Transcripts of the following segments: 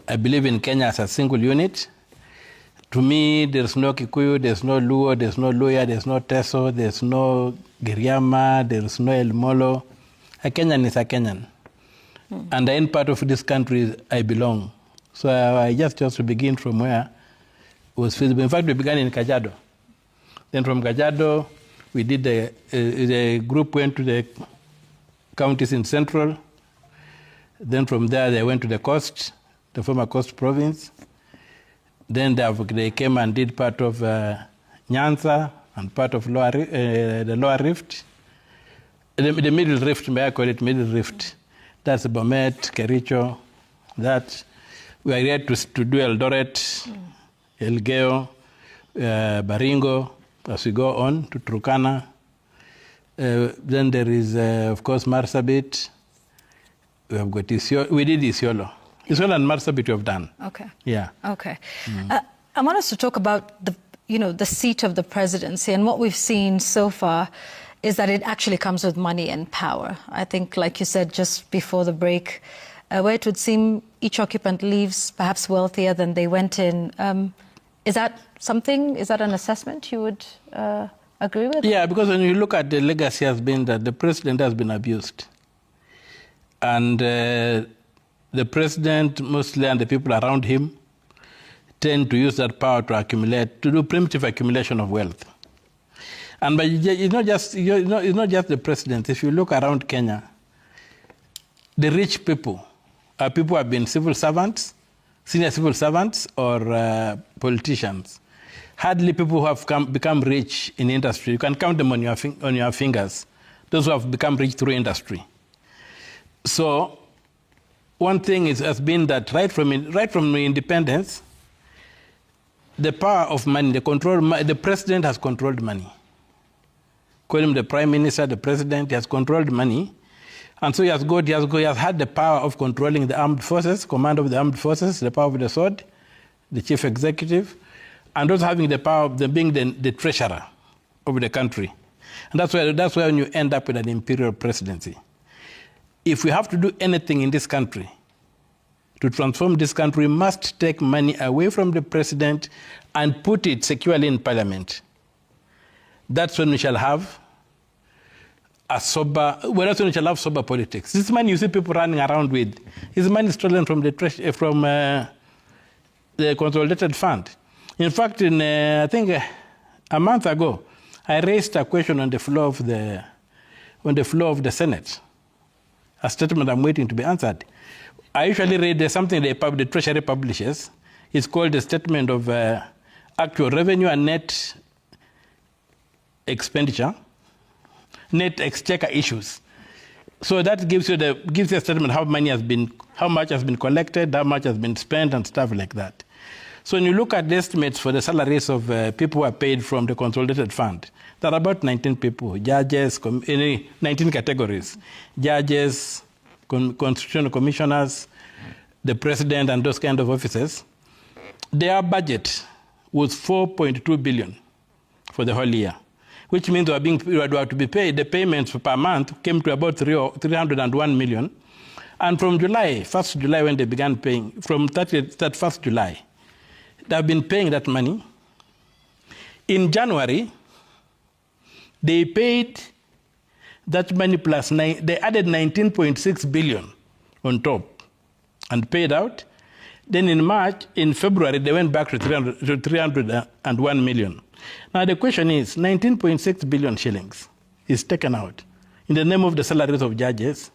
I believe in Kenya as a single unit. To me, there's no Kikuyu, there's no Luo, there's no Luya, there's no Teso, there's no Giriama, there's no El Molo. A Kenyan is a Kenyan. And the end part of this country, I belong. So I just chose to begin from where it was feasible. In fact, we began in Kajiado. Then from Kajiado, we did the group went to the counties in Central. Then from there, they went to the coast, the former coast province. Then they came and did part of Nyanza and part of the lower rift. The middle rift, may I call it middle rift. That's Bomet, Kericho. That we are here to do Eldoret, Elgeyo, Baringo, as we go on to Turkana. Then there is, of course, Marsabit. We have got Isiolo. We did Isiolo. Isiolo and Marsabit we have done. Okay. Yeah. Okay. I want us to talk about the seat of the presidency, and what we've seen so far is that it actually comes with money and power. I think, like you said just before the break, where it would seem each occupant leaves perhaps wealthier than they went in. Is that something? Is that an assessment you would agree with? Yeah, because when you look at the legacy has been that the president has been abused. And the president mostly and the people around him tend to use that power to accumulate, to do primitive accumulation of wealth. And but it's not just the president. If you look around Kenya, the rich people are people who have been civil servants, senior civil servants, or politicians. Hardly people who have become rich in industry. You can count them on your fingers. Those who have become rich through industry. So one thing has been that right from independence, the power of money, the president has controlled money. Call him the prime minister, the president, he has controlled money. And so he has had the power of controlling the armed forces, command of the armed forces, the power of the sword, the chief executive, and also having the power of being the treasurer of the country. And that's why when you end up with an imperial presidency. If we have to do anything in this country, to transform this country, we must take money away from the president and put it securely in parliament. That's when we shall have sober politics. This money you see people running around with is money stolen from the consolidated fund. In fact, I think a month ago, I raised a question on the floor of the Senate. A statement I'm waiting to be answered. I usually read something the Treasury publishes. It's called the Statement of Actual Revenue and Net Expenditure, Net Exchequer Issues. So that gives you a statement how much has been collected, how much has been spent, and stuff like that. So when you look at the estimates for the salaries of people who are paid from the consolidated fund, there are about 19 people, judges, 19 categories, judges, constitutional commissioners, the president, and those kind of officers. Their budget was 4.2 billion for the whole year, which means they were to be paid. The payments per month came to about 301 million. And from July, 1st July, when they began paying, from 1st July, they have been paying that money. In January, they paid that money plus they added 19.6 billion on top and paid out. Then in February, they went back to 301 million. Now the question is, 19.6 billion shillings is taken out in the name of the salaries of judges.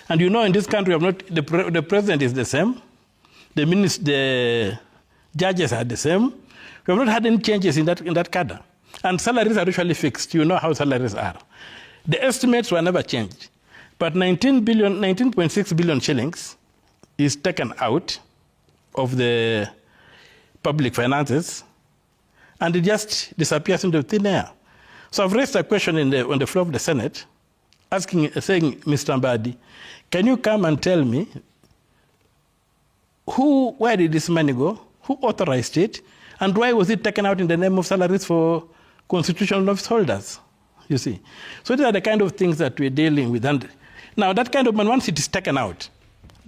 And you know, in this country, the president is the same, the judges are the same. We have not had any changes in that cadre. And salaries are usually fixed. You know how salaries are. The estimates were never changed. But 19.6 billion shillings is taken out of the public finances, and it just disappears into thin air. So I've raised a question on the floor of the Senate, saying, Mr. Mbadi, can you come and tell me where did this money go? Who authorized it? And why was it taken out in the name of salaries for constitutional office holders? You see. So these are the kind of things that we're dealing with. And now that kind of money, once it is taken out,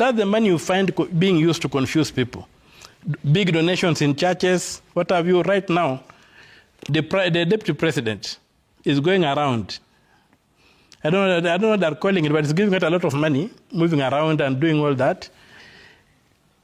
That's the money you find being used to confuse people. Big donations in churches, what have you. Right now, the deputy president is going around. I don't know what they're calling it, but it's giving it a lot of money, moving around and doing all that.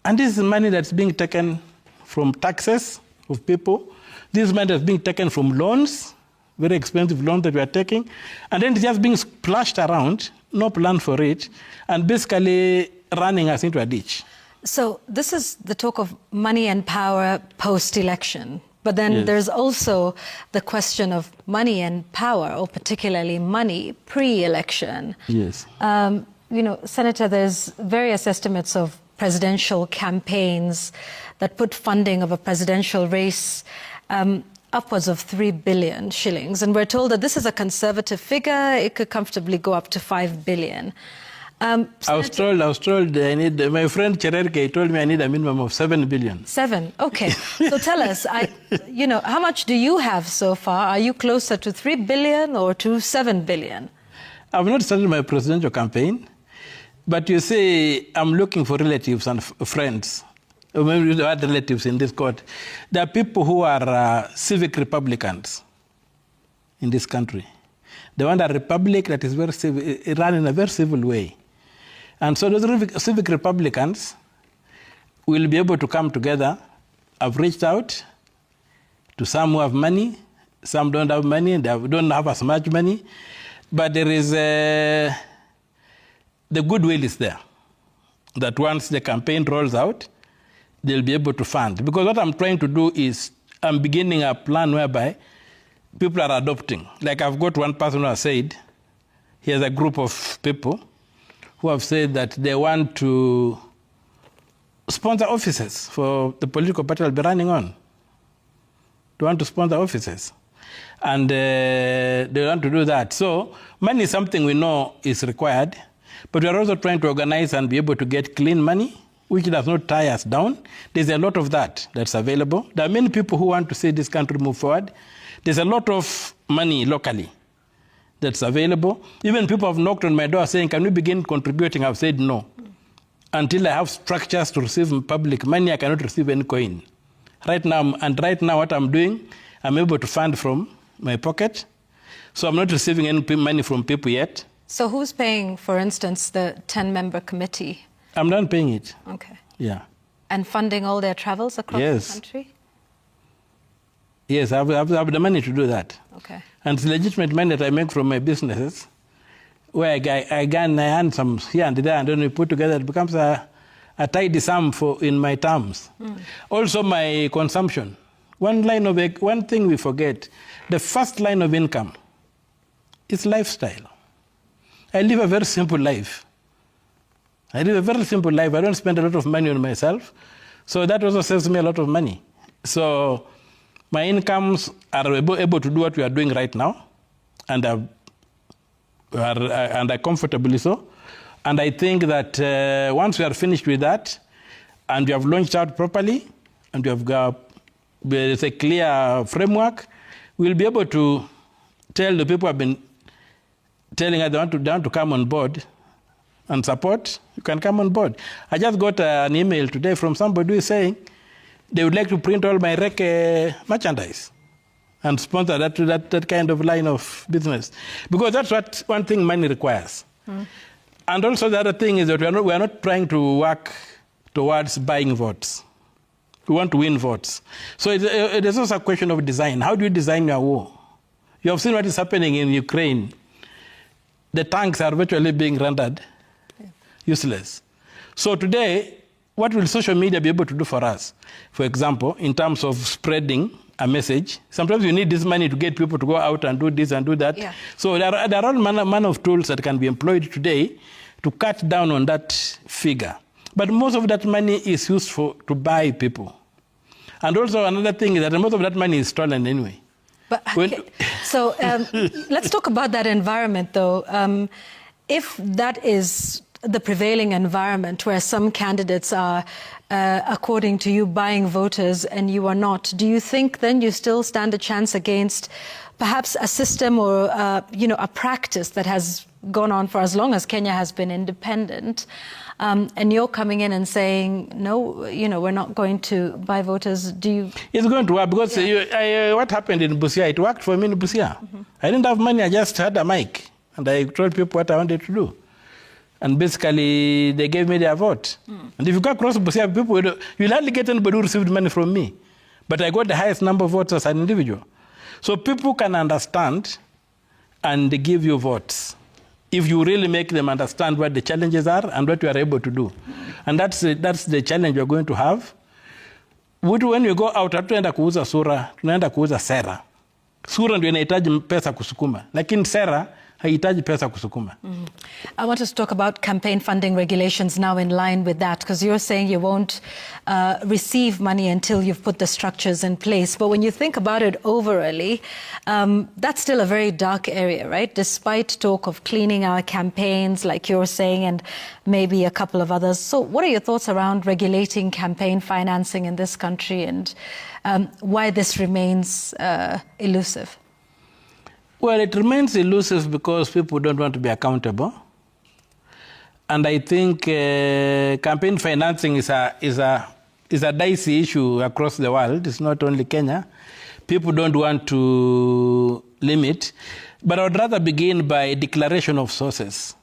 And this is money that's being taken from taxes of people. This money that's being taken from loans, very expensive loans that we are taking. And then it's just being splashed around, no plan for it, and basically running us into a ditch. So this is the talk of money and power post-election. But then there's also the question of money and power, or particularly money pre-election. Yes. Senator, there's various estimates of presidential campaigns that put funding of a presidential race upwards of 3 billion shillings. And we're told that this is a conservative figure. It could comfortably go up to 5 billion. I was told I need, my friend Chererke told me I need a minimum of 7 billion. 7, okay. So tell us, how much do you have so far? Are you closer to 3 billion or to 7 billion? I've not started my presidential campaign, but you see, I'm looking for relatives and friends. Maybe there are relatives in this court. There are people who are civic Republicans in this country. They want a republic that is very run in a very civil way. And so those civic Republicans will be able to come together. I've reached out to some who have money, some don't have money, and they don't have as much money. But there is the goodwill is there, that once the campaign rolls out, they'll be able to fund. Because what I'm trying to do is I'm beginning a plan whereby people are adopting. Like I've got one person who has said, he has a group of people who have said that they want to sponsor offices for the political party I'll be running on. They want to sponsor offices. And they want to do that. So money is something we know is required, but we are also trying to organize and be able to get clean money, which does not tie us down. There's a lot of that's available. There are many people who want to see this country move forward. There's a lot of money locally that's available. Even people have knocked on my door saying, can we begin contributing? I've said no. Until I have structures to receive public money, I cannot receive any coin. Right now what I'm doing, I'm able to fund from my pocket. So I'm not receiving any money from people yet. So who's paying, for instance, the 10-member committee? I'm not paying it. Okay. Yeah. And funding all their travels across the country? Yes, I have the money to do that. Okay. And it's legitimate money that I make from my businesses, where I earn some here and there, and then we put together, it becomes a tidy sum in my terms. Also, my consumption. One thing we forget, the first line of income is lifestyle. I live a very simple life. I don't spend a lot of money on myself. So that also saves me a lot of money. So my incomes are able to do what we are doing right now, and are comfortably so. And I think that once we are finished with that, and we have launched out properly, and we have got there's a clear framework, we'll be able to tell the people who have been telling us they want to come on board and support, you can come on board. I just got an email today from somebody who is saying they would like to print all my rec merchandise and sponsor that kind of line of business. Because that's one thing money requires. And also the other thing is that we are not trying to work towards buying votes. We want to win votes. So it is also a question of design. How do you design your war? You have seen what is happening in Ukraine. The tanks are virtually being rendered useless. So today, what will social media be able to do for us? For example, in terms of spreading a message, sometimes you need this money to get people to go out and do this and do that. Yeah. So there are all manner of tools that can be employed today to cut down on that figure. But most of that money is used to buy people. And also another thing is that most of that money is stolen anyway. But, okay. So let's talk about that environment, though. If that is the prevailing environment where some candidates are, according to you, buying voters and you are not, do you think then you still stand a chance against perhaps a system or a practice that has gone on for as long as Kenya has been independent. And you're coming in and saying, no, we're not going to buy voters. Do you? It's going to work because what happened in Busia, it worked for me in Busia. I didn't have money, I just had a mic. And I told people what I wanted to do. And basically, they gave me their vote. And if you go across Busia, you'll hardly get anybody who received money from me. But I got the highest number of votes as an individual. So people can understand and they give you votes if you really make them understand what the challenges are and what you are able to do. And that's the challenge you're going to have. When you go out, hatuenda kuuza sura, tunaenda kuuza sera. Sura ndio inahitaji pesa kusukuma, lakini sera haihitaji pesa kusukuma. I want us to talk about campaign funding regulations now in line with that, because you're saying you won't receive money until you've put the structures in place. But when you think about it overally, that's still a very dark area, right? Despite talk of cleaning our campaigns, like you're saying, and maybe a couple of others. So what are your thoughts around regulating campaign financing in this country, and why this remains elusive? Well, it remains elusive because people don't want to be accountable. And I think campaign financing is a dicey issue across the world. It's not only Kenya. People don't want to limit. But I would rather begin by declaration of sources.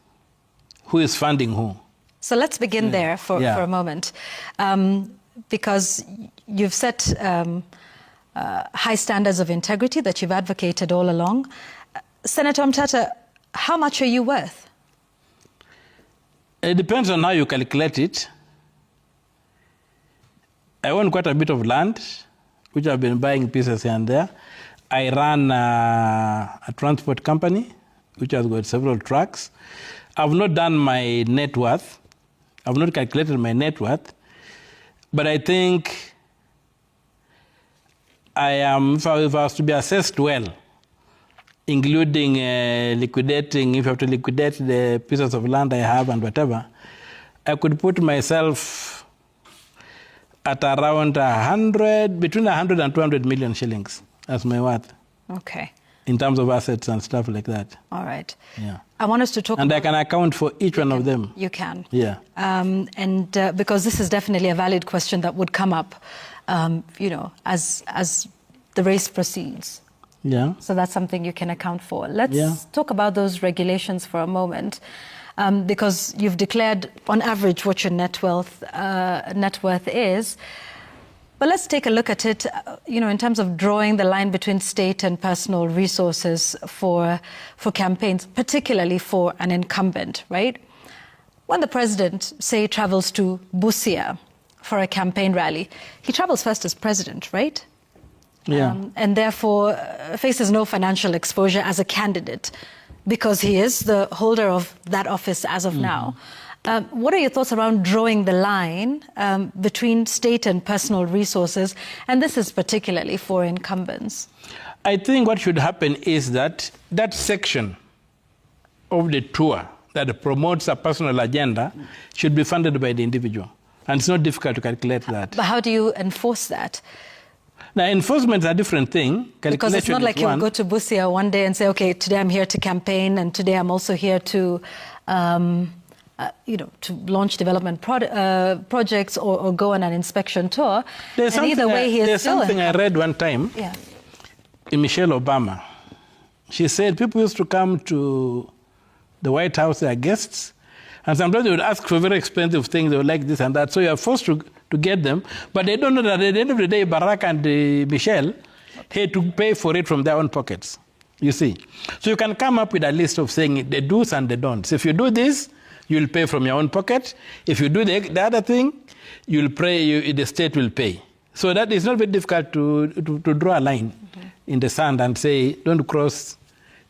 Who is funding who? So let's begin there for a moment. Because you've set high standards of integrity that you've advocated all along. Senator Omtatah, how much are you worth? It depends on how you calculate it. I own quite a bit of land, which I've been buying pieces here and there. I run a transport company, which has got several trucks. I've not done my net worth. I've not calculated my net worth. But I think if I was to be assessed well, including liquidating, if I have to liquidate the pieces of land I have and whatever, I could put myself at around between 100 and 200 million shillings as my worth. Okay. In terms of assets and stuff like that. All right. Yeah. I want us to talk and I can account for each one of them. You can. Yeah. Because this is definitely a valid question that would come up, as the race proceeds. Yeah. So that's something you can account for. Let's talk about those regulations for a moment, because you've declared on average what your net worth is. But let's take a look at it, in terms of drawing the line between state and personal resources for campaigns, particularly for an incumbent, right? When the president, say, travels to Busia for a campaign rally, he travels first as president, right? Yeah. And therefore faces no financial exposure as a candidate because he is the holder of that office as of now. What are your thoughts around drawing the line between state and personal resources? And this is particularly for incumbents. I think what should happen is that section of the tour that promotes a personal agenda should be funded by the individual. And it's not difficult to calculate that. But how do you enforce that? Now, enforcement is a different thing. Because it's not like you go to Busia one day and say, okay, today I'm here to campaign, and today I'm also here to, to launch development projects or go on an inspection tour. There's something I read one time in Michelle Obama. She said people used to come to the White House, their guests, and sometimes they would ask for very expensive things. They would like this and that. So you're forced to get them. But they don't know that at the end of the day, Barack and Michelle had to pay for it from their own pockets. You see. So you can come up with a list of saying the do's and the don'ts. If you do this, you'll pay from your own pocket. If you do the other thing, the state will pay. So that is not very difficult to draw a line in the sand and say, don't cross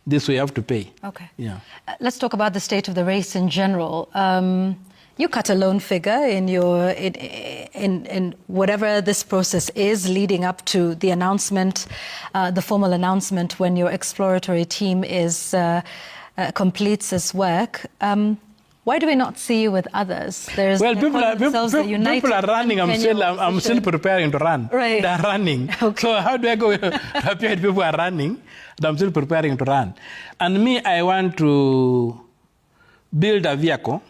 this way, you have to pay. Okay. Yeah. Let's talk about the state of the race in general. You cut a lone figure in whatever this process is leading up to the announcement, the formal announcement when your exploratory team completes its work. Why do we not see you with others? People are running. I'm still preparing to run. Right. They're running. Okay. So how do I go appear people are running? I'm still preparing to run. And me, I want to build a vehicle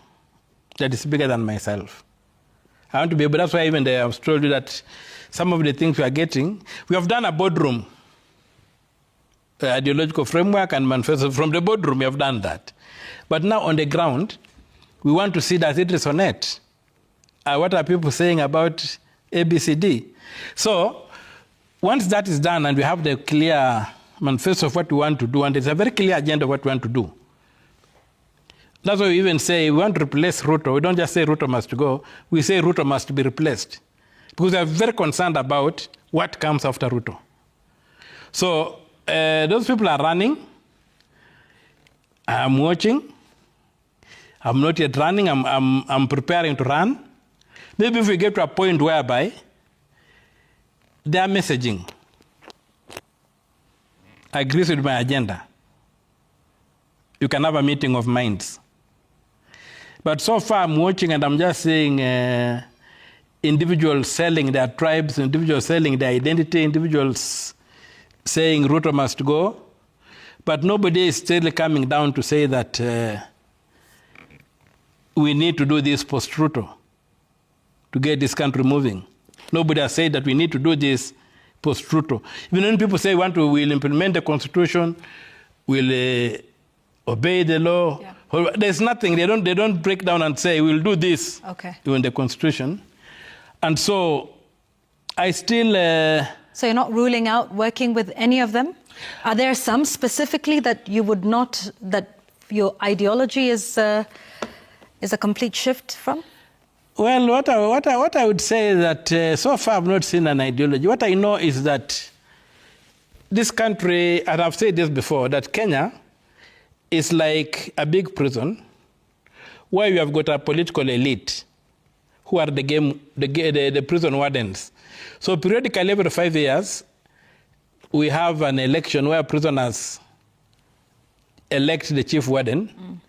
that is bigger than myself. I want to be able, that's why even I've told you that some of the things we are getting, we have done a boardroom, ideological framework and manifesto. From the boardroom, we have done that. But now on the ground, we want to see, does it resonate? What are people saying about ABCD? So once that is done and we have the clear manifesto of what we want to do, and there's a very clear agenda of what we want to do, that's why we even say we want to replace Ruto. We don't just say Ruto must go. We say Ruto must be replaced. Because we are very concerned about what comes after Ruto. So those people are running. I'm watching. I'm not yet running. I'm preparing to run. Maybe if we get to a point whereby their messaging agrees with my agenda, you can have a meeting of minds. But so far I'm watching and I'm just seeing individuals selling their tribes, individuals selling their identity, individuals saying Ruto must go. But nobody is still coming down to say that we need to do this post-Ruto to get this country moving. Nobody has said that we need to do this post-Ruto. Even when people say we'll implement the constitution, we'll obey the law. Yeah. There's nothing. They don't break down and say we'll do this in the constitution. And so I still. So you're not ruling out working with any of them? Are there some specifically that you would not, that your ideology is a complete shift from? Well, what I would say is that so far I've not seen an ideology. What I know is that this country, and I've said this before, that Kenya is like a big prison where you have got a political elite who are the prison wardens. So periodically, every 5 years, we have an election where prisoners elect the chief warden.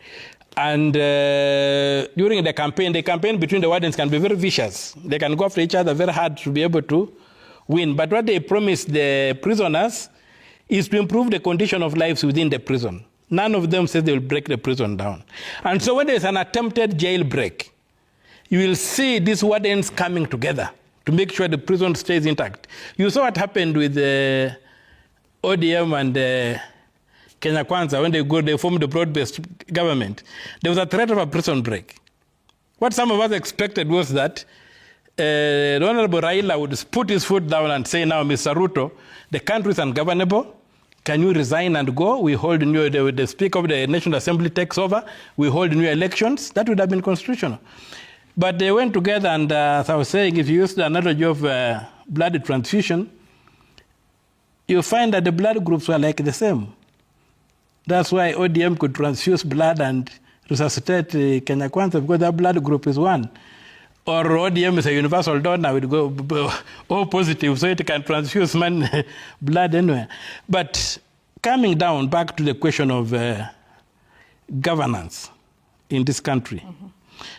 And during the campaign between the wardens can be very vicious. They can go after each other very hard to be able to win. But what they promise the prisoners is to improve the condition of lives within the prison. None of them says they will break the prison down. And so when there's an attempted jailbreak, you will see these wardens coming together to make sure the prison stays intact. You saw what happened with the ODM and Kenya Kwanza when they formed the broad-based government. There was a threat of a prison break. What some of us expected was that the Honorable Raila would put his foot down and say, now, Mr. Ruto, the country is ungovernable. Can you resign and go? We hold new, the Speaker of the National Assembly takes over. We hold new elections. That would have been constitutional. But they went together, and as I was saying, if you use the analogy of blood transfusion, you find that the blood groups were like the same. That's why ODM could transfuse blood and resuscitate Kenya Kwanza, because that blood group is one. Or ODM is a universal donor, would go O positive, so it can transfuse blood anywhere. But coming down back to the question of governance in this country,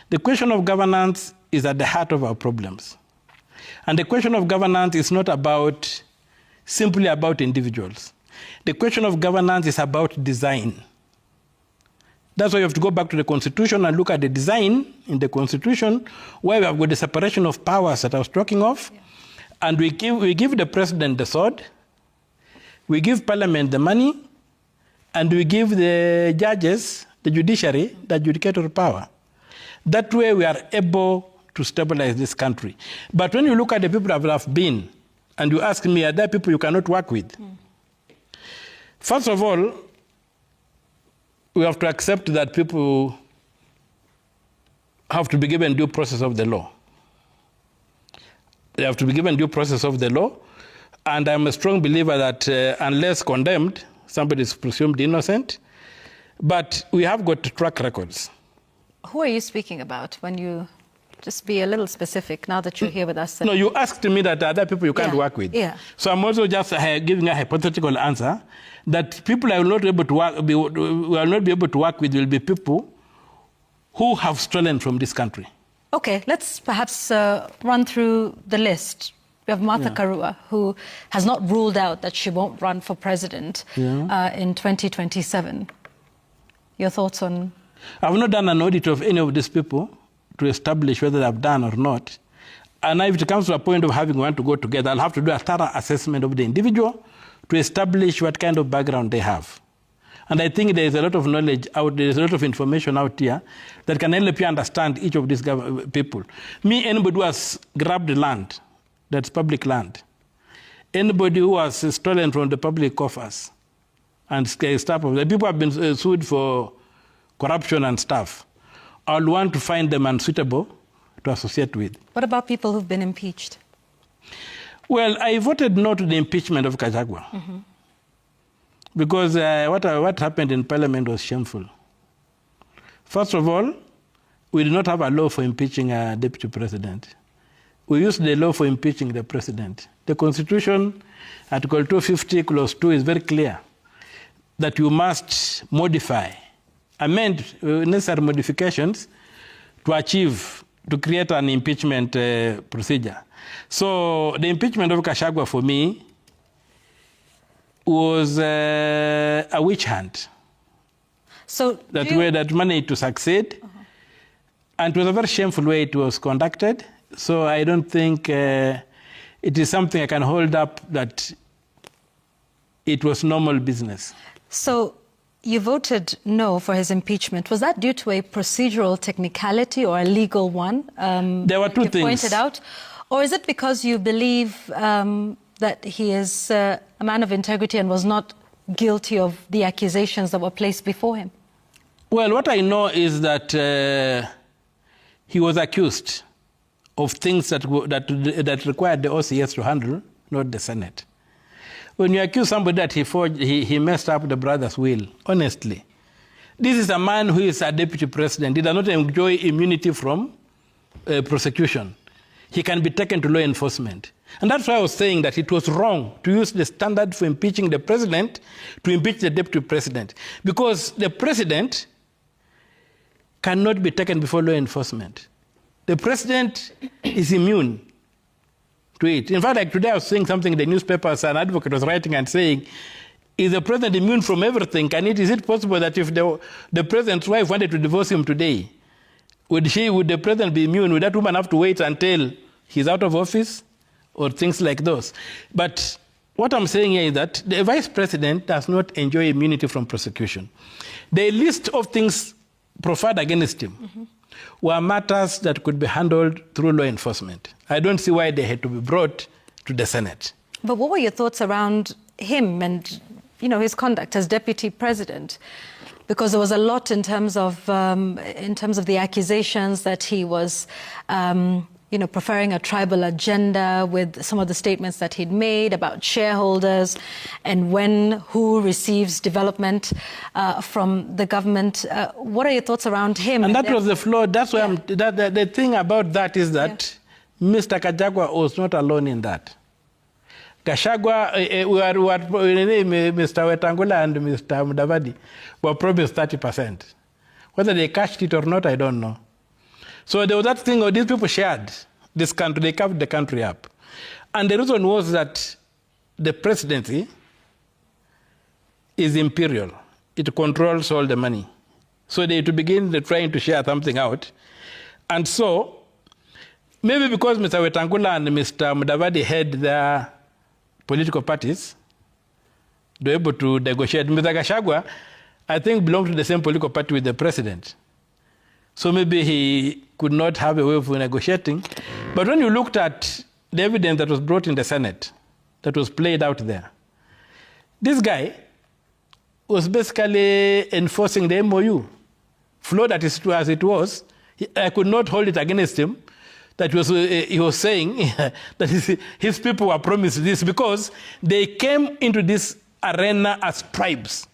the question of governance is at the heart of our problems. And the question of governance is not simply about individuals. The question of governance is about design. That's why you have to go back to the Constitution and look at the design in the Constitution, where we have got the separation of powers that I was talking of. Yeah. And we give the president the sword, we give parliament the money, and we give the judges, the judiciary, the adjudicatory power. That way we are able to stabilize this country. But when you look at the people that have been, and you ask me, are there people you cannot work with? First of all, we have to accept that people have to be given due process of the law. They have to be given due process of the law. And I'm a strong believer that unless condemned, somebody is presumed innocent. But we have got track records. Who are you speaking about when you just be a little specific now that you're here with us? No, you asked me that other people you can't work with. Yeah. So I'm also just giving a hypothetical answer that people I will not be able to work with will be people who have stolen from this country. Okay, let's perhaps run through the list. We have Martha Karua, who has not ruled out that she won't run for president in 2027. Your thoughts on I've not done an audit of any of these people to establish whether they've done or not. And if it comes to a point of having one to go together, I'll have to do a thorough assessment of the individual to establish what kind of background they have. And I think there's a lot of knowledge out there, there's a lot of information out here that can help you understand each of these people. Me, anybody who has grabbed land, that's public land, anybody who has stolen from the public coffers and stuff, the people have been sued for corruption and stuff, I'll want to find them unsuitable to associate with. What about people who've been impeached? Well, I voted no to the impeachment of Gachagua. Mm-hmm. Because what happened in Parliament was shameful. First of all, we did not have a law for impeaching a deputy president. We used the law for impeaching the president. The Constitution, Article 250, Clause 2, is very clear that you must amend necessary modifications to create an impeachment procedure. So the impeachment of Gachagua, for me, was a witch hunt. So that managed to succeed. Uh-huh. And it was a very shameful way it was conducted. So I don't think it is something I can hold up that it was normal business. So you voted no for his impeachment. Was that due to a procedural technicality or a legal one? There were two things. Pointed out. Or is it because you believe that he is a man of integrity and was not guilty of the accusations that were placed before him? Well, what I know is that he was accused of things that required the OCS to handle, not the Senate. When you accuse somebody that he messed up the brother's will, honestly, this is a man who is a deputy president. He does not enjoy immunity from prosecution. He can be taken to law enforcement. And that's why I was saying that it was wrong to use the standard for impeaching the president to impeach the deputy president. Because the president cannot be taken before law enforcement. The president is immune to it. In fact, like today I was seeing something in the newspapers, an advocate was writing and saying, is the president immune from everything? Is it possible that if the president's wife wanted to divorce him today, would the president be immune? Would that woman have to wait until he's out of office? Or things like those. But what I'm saying here is that the vice president does not enjoy immunity from prosecution. The list of things proffered against him were matters that could be handled through law enforcement. I don't see why they had to be brought to the Senate. But what were your thoughts around him and, his conduct as deputy president? Because there was a lot in terms of the accusations that he was, preferring a tribal agenda with some of the statements that he'd made about shareholders and who receives development from the government. What are your thoughts around him? And that was the flaw. That's why the thing about that is that Mr. Gachagua was not alone in that. Gachagua, Mr. Wetangula and Mr. Mudavadi were promised 30%. Whether they cashed it or not, I don't know. So there was that thing where these people shared this country, they carved the country up. And the reason was that the presidency is imperial. It controls all the money. So they to begin trying to share something out. And so, maybe because Mr. Wetangula and Mr. Mudavadi had their political parties, they were able to negotiate. Mr. Gachagua, I think, belonged to the same political party with the president. So maybe he could not have a way of negotiating. But when you looked at the evidence that was brought in the Senate, that was played out there, this guy was basically enforcing the MOU. Flawed as it was, I could not hold it against him that he was saying that his people were promised this because they came into this arena as tribes.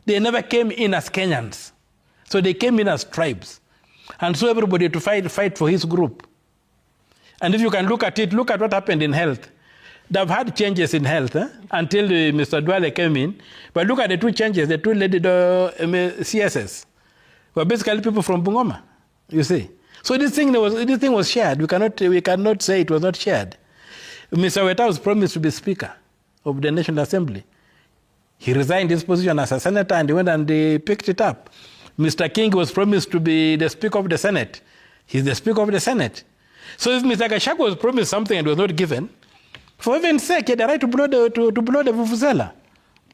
They never came in as Kenyans. So they came in as tribes. And so everybody to fight for his group. And if you can look at it, look at what happened in health. They've had changes in health until Mr. Dwale came in. But look at the two changes, the two led CSS. Were basically people from Bungoma, you see. So this thing was shared. We cannot say it was not shared. Mr. Weta was promised to be Speaker of the National Assembly. He resigned his position as a senator and he went and he picked it up. Mr. King was promised to be the Speaker of the Senate. He's the Speaker of the Senate. So if Mr. Gachagua was promised something and was not given, for heaven's sake, he had the right to blow the vuvuzela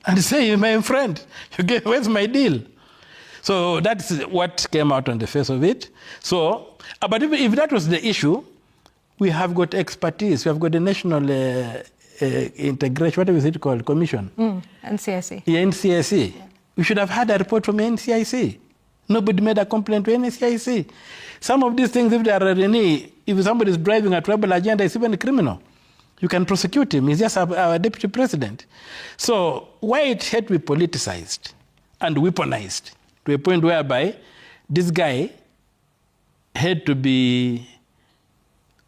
and say, my friend, where's my deal? So that's what came out on the face of it. So, but if that was the issue, we have got expertise. We have got the National Integration, what is it called, Commission? NCIC. Yeah, NCIC. Yeah. We should have had a report from NCIC. Nobody made a complaint to NCIC. Some of these things, if there are any, if somebody is driving a tribal agenda, it's even a criminal. You can prosecute him. He's just our deputy president. So why it had to be politicized and weaponized to a point whereby this guy had to be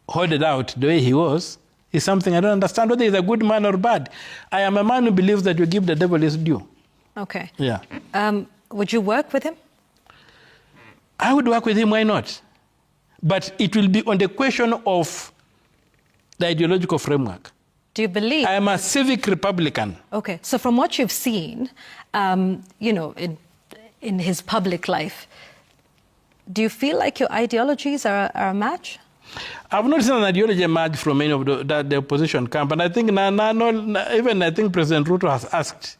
hoarded out the way he was is something I don't understand whether he's a good man or bad. I am a man who believes that you give the devil his due. Okay. Yeah. Would you work with him? I would work with him, why not? But it will be on the question of the ideological framework. Do you believe? I am a civic Republican. Okay. So from what you've seen, you know, in his public life, do you feel like your ideologies are a match? I've not seen an ideology emerge from any of the opposition camp. And I think even I think President Ruto has asked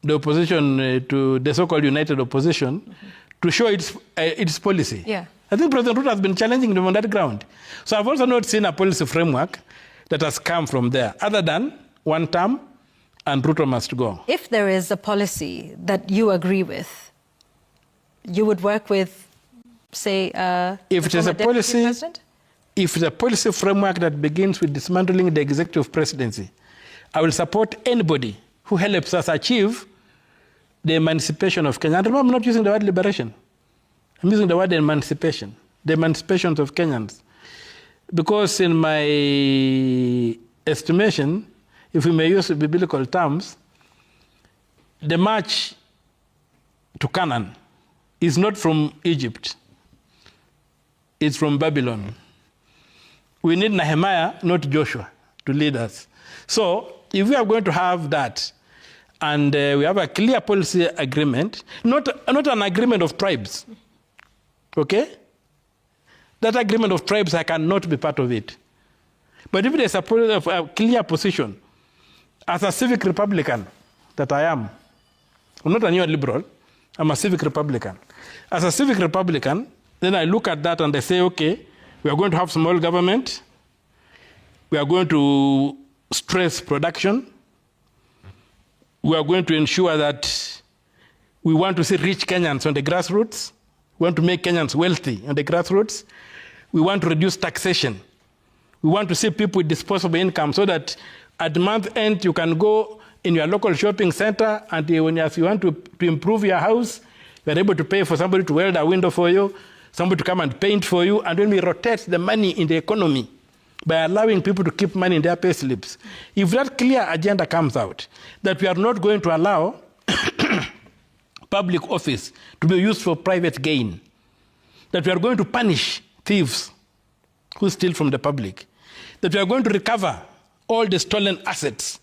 the opposition to the so-called united opposition to show its policy. Yeah. I think President Ruto has been challenging them on that ground. So I've also not seen a policy framework that has come from there, other than one term and Ruto must go. If there is a policy that you agree with, you would work with, say, if it is a policy, president? If it's a policy framework that begins with dismantling the executive presidency, I will support anybody who helps us achieve the emancipation of Kenya. And remember, I'm not using the word liberation. I'm using the word emancipation, the emancipation of Kenyans. Because in my estimation, if we may use biblical terms, the march to Canaan is not from Egypt. It's from Babylon. We need Nehemiah, not Joshua, to lead us. So if we are going to have that, and we have a clear policy agreement, not an agreement of tribes, okay? That agreement of tribes, I cannot be part of it. But if there's a clear position, as a civic Republican that I am, I'm not a neoliberal, I'm a civic Republican. As a civic Republican, then I look at that and I say, okay, we are going to have small government, we are going to stress production, we are going to ensure that we want to see rich Kenyans on the grassroots, we want to make Kenyans wealthy on the grassroots, we want to reduce taxation, we want to see people with disposable income so that at the month end you can go in your local shopping center and when you want to improve your house, you are able to pay for somebody to weld a window for you, somebody to come and paint for you, and when we rotate the money in the economy by allowing people to keep money in their pay slips. If that clear agenda comes out, that we are not going to allow public office to be used for private gain, that we are going to punish thieves who steal from the public, that we are going to recover all the stolen assets,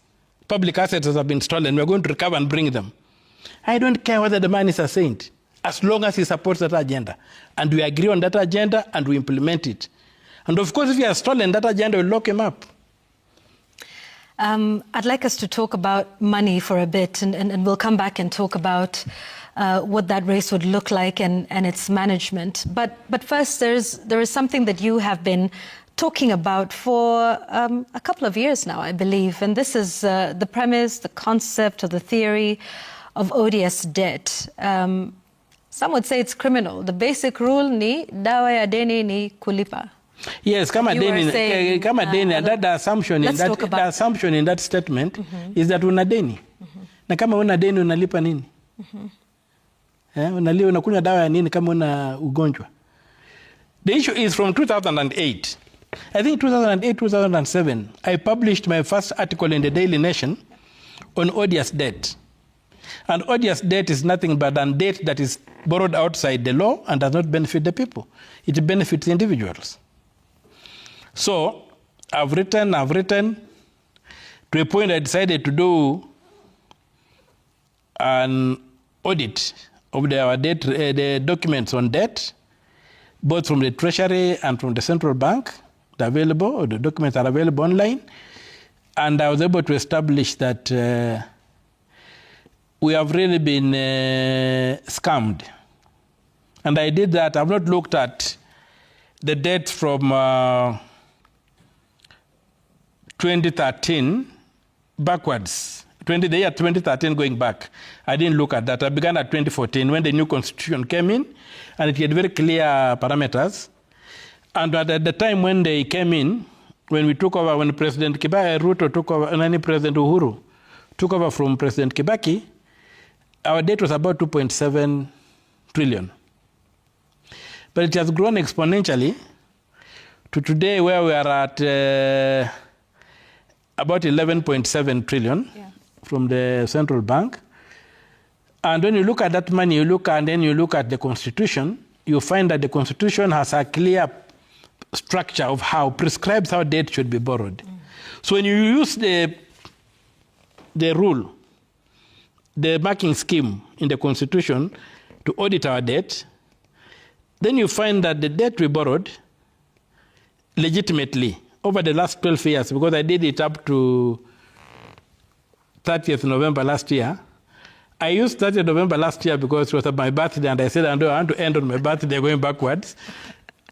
public assets that have been stolen, we are going to recover and bring them. I don't care whether the man is a saint, as long as he supports that agenda. And we agree on that agenda and we implement it. And of course, if he has stolen that agenda, we'll lock him up. I'd like us to talk about money for a bit, and we'll come back and talk about what that race would look like and its management. But first, there is something that you have been talking about for a couple of years now, I believe. And this is the premise, the concept, or the theory of ODS debt. Some would say it's criminal. The basic rule ni dawa ya deni ni kulipa. Yes, the assumption in that statement is that una deni. Na kama una deni unalipa nini? Unakunywa dawa ya nini kama una ugonjwa? The issue is from 2008. I think 2008, 2007, I published my first article in the Daily Nation on odious debt. And odious debt is nothing but a debt that is borrowed outside the law and does not benefit the people. It benefits individuals. So I've written, to a point I decided to do an audit of our debt, the documents on debt, both from the Treasury and from the Central Bank. They're available, or the documents are available online. And I was able to establish that we have really been scammed. And I did that. I've not looked at the debt from 2013 backwards, the year 2013 going back. I didn't look at that. I began at 2014 when the new constitution came in, and it had very clear parameters. And at the time when they came in, when we took over, when President Ruto took over, and President Uhuru took over from President Kibaki, our debt was about 2.7 trillion. But it has grown exponentially to today, where we are at about 11.7 trillion from the central bank. And when you look at that money, you look at the Constitution, you find that the Constitution has a clear structure of how prescribes how debt should be borrowed. So when you use the rule, the marking scheme in the Constitution to audit our debt, then you find that the debt we borrowed legitimately over the last 12 years, because I did it up to 30th November last year. I used 30th November last year because it was my birthday, and I said, I want to end on my birthday going backwards.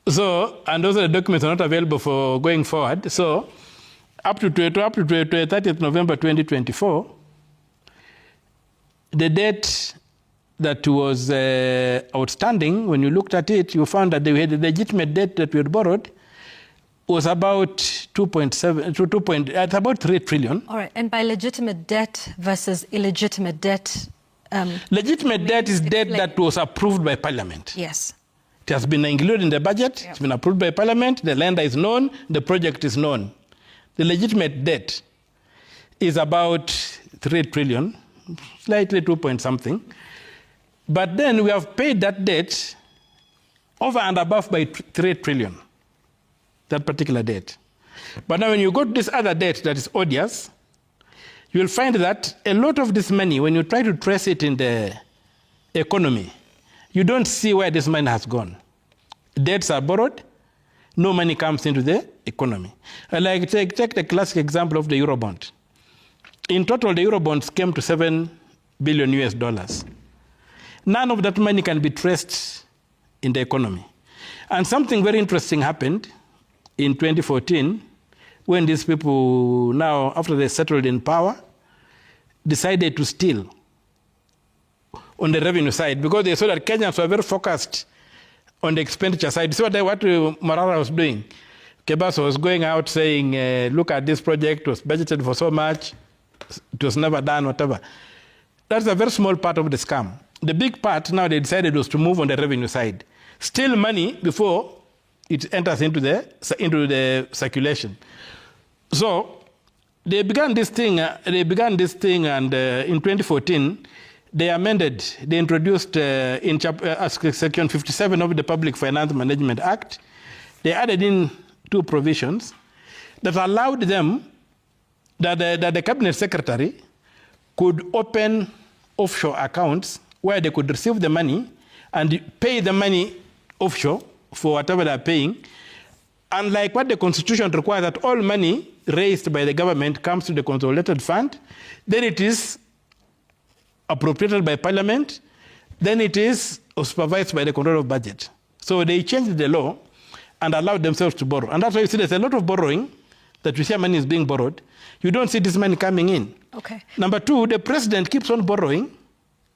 So, and those are the documents are not available for going forward. So, up to 30th November 2024, the debt that was outstanding, when you looked at it, you found that the legitimate debt that we had borrowed was about 3 trillion. All right, and by legitimate debt versus illegitimate debt? Legitimate debt is debt that was approved by Parliament. Yes. It has been included in the budget, It's been approved by Parliament, the lender is known, the project is known. The legitimate debt is about 3 trillion, slightly 2 point something. But then we have paid that debt over and above by 3 trillion, that particular debt. But now when you go to this other debt that is odious, you will find that a lot of this money, when you try to trace it in the economy, you don't see where this money has gone. Debts are borrowed, no money comes into the economy. Like take the classic example of the Eurobond. In total, the Eurobonds came to $7 billion US. None of that money can be traced in the economy. And something very interesting happened in 2014 when these people now, after they settled in power, decided to steal on the revenue side, because they saw that Kenyans were very focused on the expenditure side. So what Marara was doing, Kebaso was going out saying, look at this project, it was budgeted for so much, it was never done, whatever. That's a very small part of the scam. The big part now they decided was to move on the revenue side. Steal money before it enters into the circulation. So they began this thing, and in 2014, they introduced in Section 57 of the Public Finance Management Act, they added in 2 provisions that allowed them, that the Cabinet Secretary could open offshore accounts where they could receive the money and pay the money offshore for whatever they're paying. Unlike what the Constitution requires, that all money raised by the government comes to the consolidated fund, then it is appropriated by Parliament, then it is supervised by the control of budget. So they changed the law and allowed themselves to borrow. And that's why you see there's a lot of borrowing, that you see money is being borrowed. You don't see this money coming in. Okay. Number 2, the president keeps on borrowing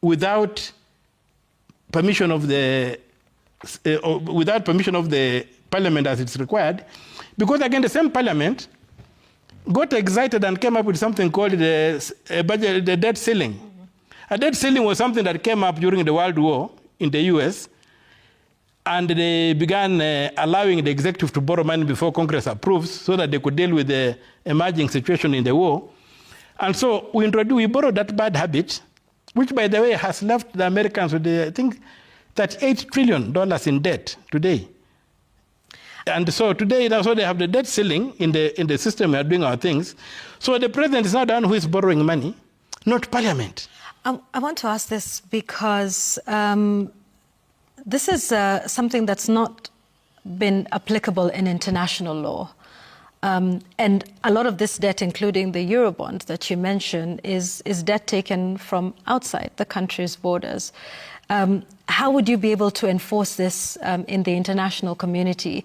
without permission of the Parliament as it's required, because again the same Parliament got excited and came up with something called the debt ceiling. Mm-hmm. A debt ceiling was something that came up during the World War in the US, and they began allowing the executive to borrow money before Congress approves, so that they could deal with the emerging situation in the war. And so we borrowed that bad habit, which, by the way, has left the Americans with, I think, $38 trillion in debt today. And so today, that's why they have the debt ceiling in the system we are doing our things. So the president is not the one who is borrowing money, not Parliament. I want to ask this because this is something that's not been applicable in international law. And a lot of this debt, including the Eurobond that you mentioned, is debt taken from outside the country's borders. How would you be able to enforce this in the international community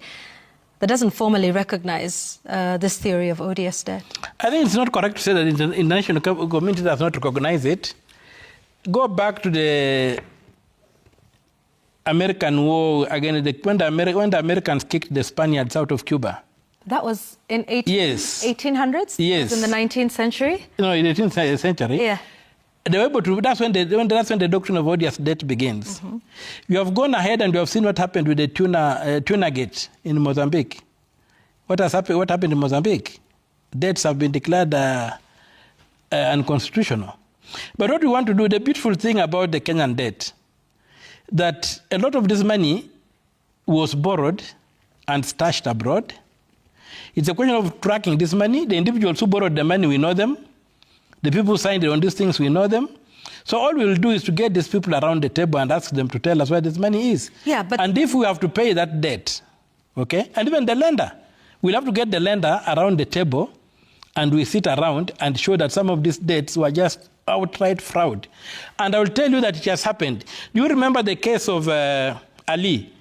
that doesn't formally recognize this theory of odious debt? I think it's not correct to say that the international community does not recognize it. Go back to the American War again, when the Americans kicked the Spaniards out of Cuba. That was in 1800s? Yes. In the 19th century? No, in the 18th century. Yeah. They were able to, that's when the doctrine of odious debt begins. Mm-hmm. You have gone ahead and you have seen what happened with the tuna gate in Mozambique. What happened in Mozambique? Debts have been declared unconstitutional. But what we want to do, the beautiful thing about the Kenyan debt, that a lot of this money was borrowed and stashed abroad. It's a question of tracking this money. The individuals who borrowed the money, we know them. The people who signed on these things, we know them. So all we'll do is to get these people around the table and ask them to tell us where this money is. Yeah, but and if we have to pay that debt, okay, and even the lender, we'll have to get the lender around the table and we sit around and show that some of these debts were just outright fraud. And I will tell you that it has happened. Do you remember the case of Ali?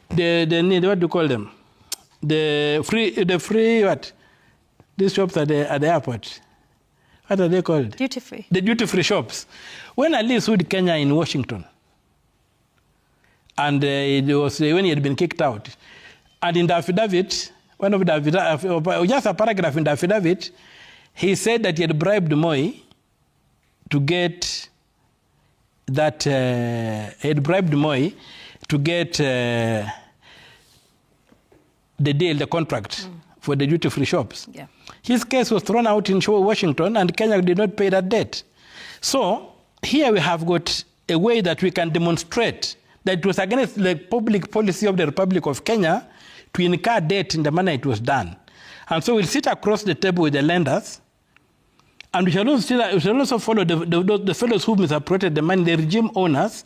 The what do you call them? The free what? These shops at the airport. What are they called? Duty free. The duty free shops. When Ali sued Kenya in Washington, and it was when he had been kicked out, and in the affidavit, just a paragraph in the affidavit, he said that he had bribed Moi to get that. He had bribed Moi to get the deal, the contract for the duty-free shops. Yeah. His case was thrown out in Washington, and Kenya did not pay that debt. So here we have got a way that we can demonstrate that it was against the public policy of the Republic of Kenya to incur debt in the manner it was done. And so we'll sit across the table with the lenders, and we shall also follow the fellows who misappropriated the money, the regime owners,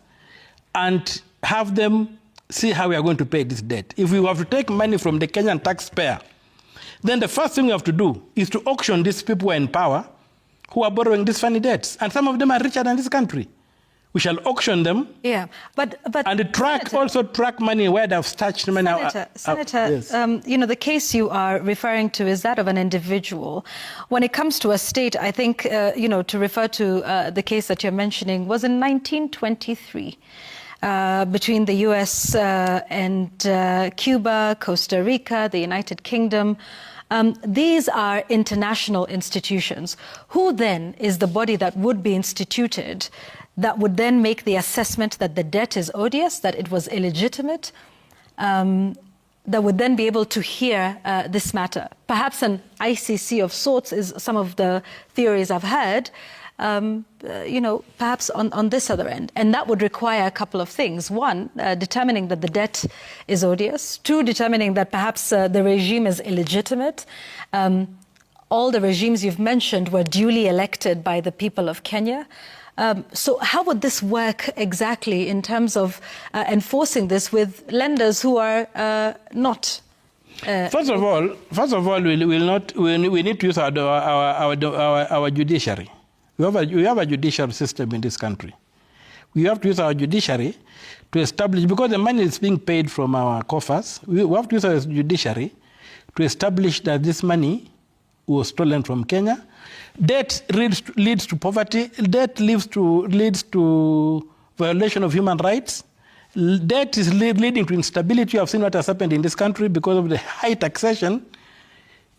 and have them see how we are going to pay this debt. If we have to take money from the Kenyan taxpayer, then the first thing we have to do is to auction these people who are in power, who are borrowing these funny debts. And some of them are richer than this country. We shall auction them. Yeah, but and track money where they have stashed money. Senator, yes. The case you are referring to is that of an individual. When it comes to a state, I think, to refer to the case that you're mentioning was in 1923. Between the US and Cuba, Costa Rica, the United Kingdom. These are international institutions. Who then is the body that would be instituted that would then make the assessment that the debt is odious, that it was illegitimate, that would then be able to hear this matter? Perhaps an ICC of sorts is some of the theories I've heard. Perhaps on this other end. And that would require a couple of things. One, determining that the debt is odious. Two, determining that perhaps the regime is illegitimate. All the regimes you've mentioned were duly elected by the people of Kenya. So how would this work exactly in terms of enforcing this with lenders who are not... First of all, we need to use our judiciary. We have a judicial system in this country. We have to use our judiciary to establish, because the money is being paid from our coffers, we have to use our judiciary to establish that this money was stolen from Kenya. Debt leads to poverty. Debt leads to violation of human rights. Debt is leading to instability. You have seen what has happened in this country because of the high taxation.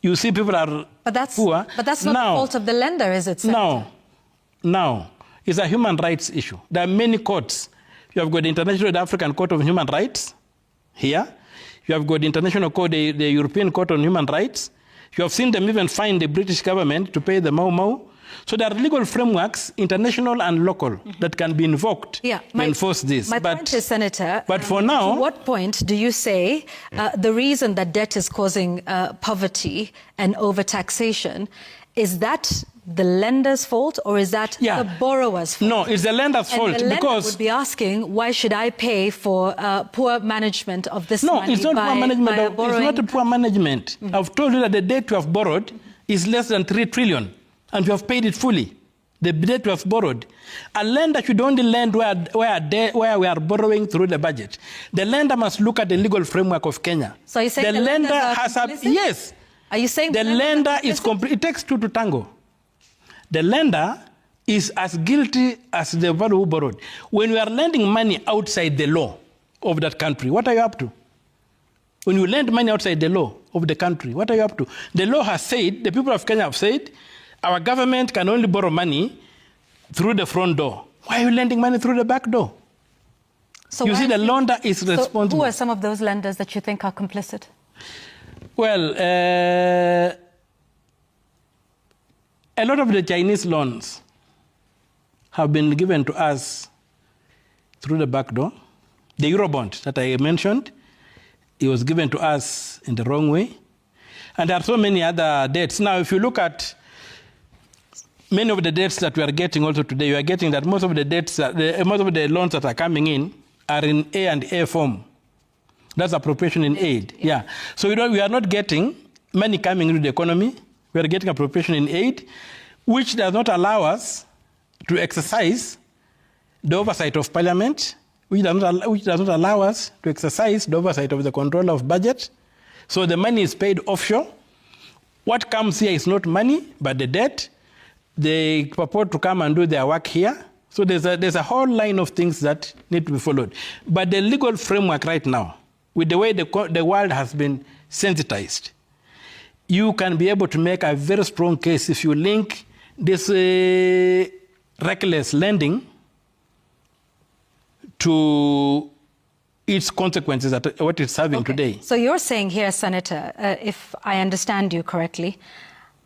You see people are poor. But that's not the fault of the lender, is it, Senator? Now, it's a human rights issue. There are many courts. You have got the International African Court of Human Rights here. You have got the International Court, the European Court on Human Rights. You have seen them even fine the British government to pay the Mau. So there are legal frameworks, international and local, that can be invoked to enforce this. My point is, Senator, but for now... To what point do you say the reason that debt is causing poverty and overtaxation is that the lender's fault, or is that the borrower's fault? No, it's the lender's fault. The lender because would be asking, why should I pay for poor management of this money? No, it's not poor management. It's not a poor management. I've told you that the debt you have borrowed is less than 3 trillion, and you have paid it fully. The debt you have borrowed. A lender should only lend where we are borrowing through the budget. The lender must look at the legal framework of Kenya. So you're saying the lender has yes. Are you saying the lender is complete? It takes two to tango. The lender is as guilty as the one who borrowed. When you are lending money outside the law of that country, what are you up to? When you lend money outside the law of the country, what are you up to? The law has said, the people of Kenya have said, our government can only borrow money through the front door. Why are you lending money through the back door? So you see, the lender is responsible. Who are some of those lenders that you think are complicit? Well, a lot of the Chinese loans have been given to us through the back door. The Eurobond that I mentioned, it was given to us in the wrong way. And there are so many other debts. Now, if you look at many of the debts that we are getting also today, you are getting that most of the debts, most of the loans that are coming in are in A and A form. That's appropriation in aid. Yeah. So we are not getting money coming into the economy. We are getting appropriation in aid, which does not allow us to exercise the oversight of parliament, which does not allow us to exercise the oversight of the control of budget. So the money is paid offshore. What comes here is not money, but the debt. They purport to come and do their work here. So there's a whole line of things that need to be followed. But the legal framework right now, with the way the world has been sensitized, you can be able to make a very strong case if you link this reckless lending to its consequences, at what it's having today. So you're saying here, Senator, if I understand you correctly,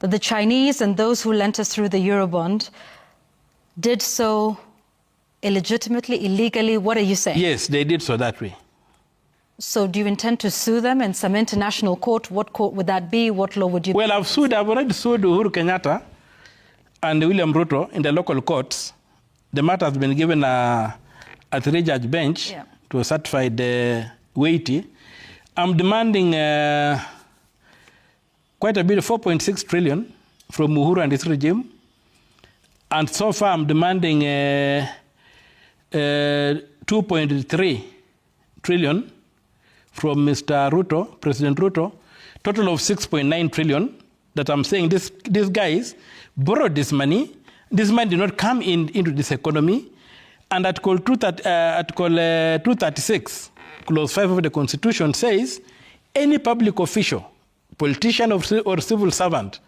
that the Chinese and those who lent us through the Eurobond did so illegitimately, illegally? What are you saying? Yes, they did so that way. So do you intend to sue them in some international court? What court would that be? What law would you... Well, I've already sued Uhuru Kenyatta and William Ruto in the local courts. The matter has been given a 3-judge bench to a certified weighty. I'm demanding quite a bit, 4.6 trillion from Uhuru and his regime. And so far I'm demanding 2.3 trillion from Mr. Ruto, President Ruto, total of 6.9 trillion, that I'm saying these guys borrowed this money. This money did not come into this economy. And Article 236, Clause 5 of the Constitution says, any public official, politician or civil servant,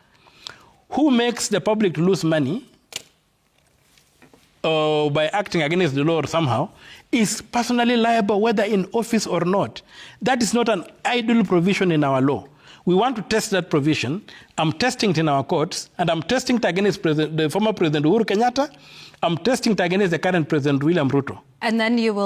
who makes the public lose money by acting against the law or somehow, is personally liable whether in office or not. That is not an idle provision in our law. We want to test that provision. I'm testing it in our courts, and I'm testing it against the former President Uhuru Kenyatta. I'm testing it against the current President William Ruto. And then you will